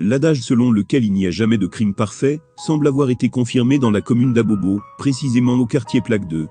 L'adage selon lequel il n'y a jamais de crime parfait semble avoir été confirmé dans la commune d'Abobo, précisément au quartier Plaque 2.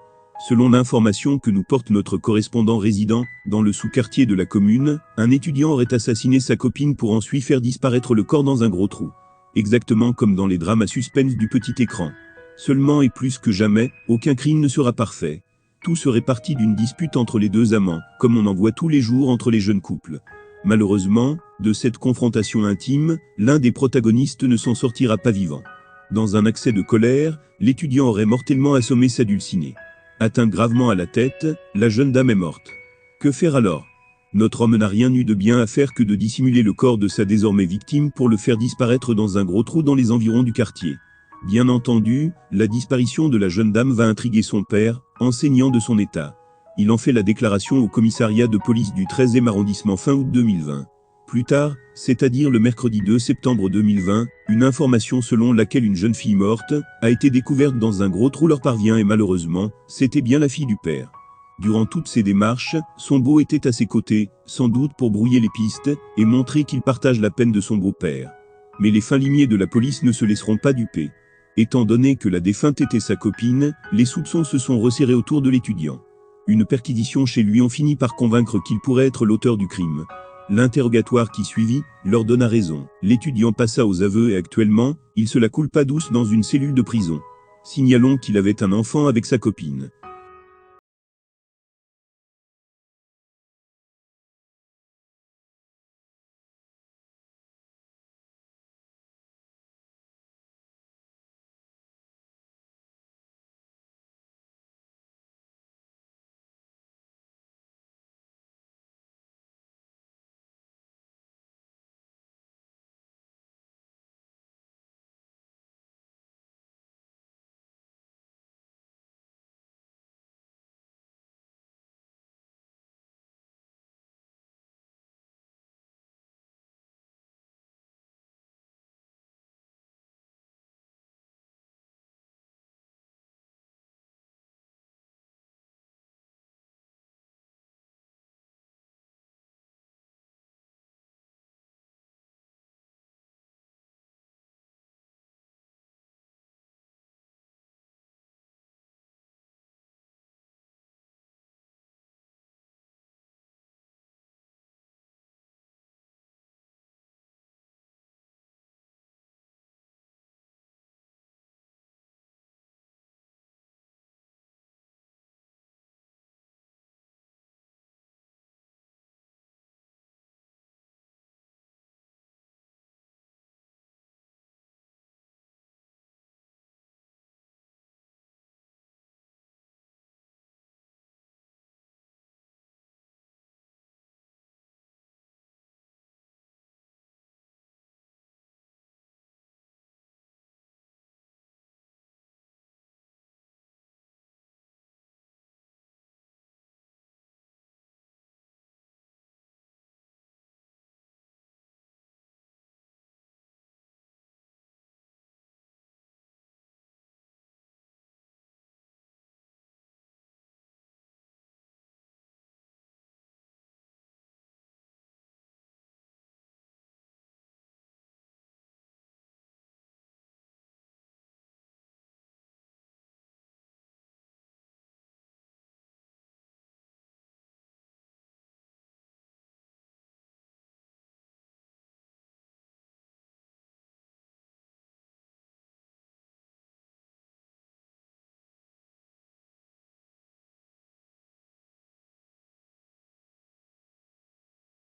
Selon l'information que nous porte notre correspondant résident dans le sous-quartier de la commune, un étudiant aurait assassiné sa copine pour ensuite faire disparaître le corps dans un gros trou. Exactement comme dans les drames à suspense du petit écran. Seulement et plus que jamais, aucun crime ne sera parfait. Tout serait parti d'une dispute entre les deux amants, comme on en voit tous les jours entre les jeunes couples. Malheureusement, de cette confrontation intime, l'un des protagonistes ne s'en sortira pas vivant. Dans un accès de colère, l'étudiant aurait mortellement assommé sa dulcinée. Atteinte gravement à la tête, la jeune dame est morte. Que faire alors? Notre homme n'a rien eu de bien à faire que de dissimuler le corps de sa désormais victime pour le faire disparaître dans un gros trou dans les environs du quartier. Bien entendu, la disparition de la jeune dame va intriguer son père, enseignant de son état. Il en fait la déclaration au commissariat de police du 13e arrondissement fin août 2020. Plus tard, c'est-à-dire le mercredi 2 septembre 2020, une information selon laquelle une jeune fille morte a été découverte dans un gros trou leur parvient et malheureusement, c'était bien la fille du père. Durant toutes ces démarches, son beau était à ses côtés, sans doute pour brouiller les pistes et montrer qu'il partage la peine de son beau-père. Mais les fins limiers de la police ne se laisseront pas duper. Étant donné que la défunte était sa copine, les soupçons se sont resserrés autour de l'étudiant. Une perquisition chez lui en finit par convaincre qu'il pourrait être l'auteur du crime. L'interrogatoire qui suivit leur donna raison. L'étudiant passa aux aveux et actuellement, il se la coule pas douce dans une cellule de prison. Signalons qu'il avait un enfant avec sa copine.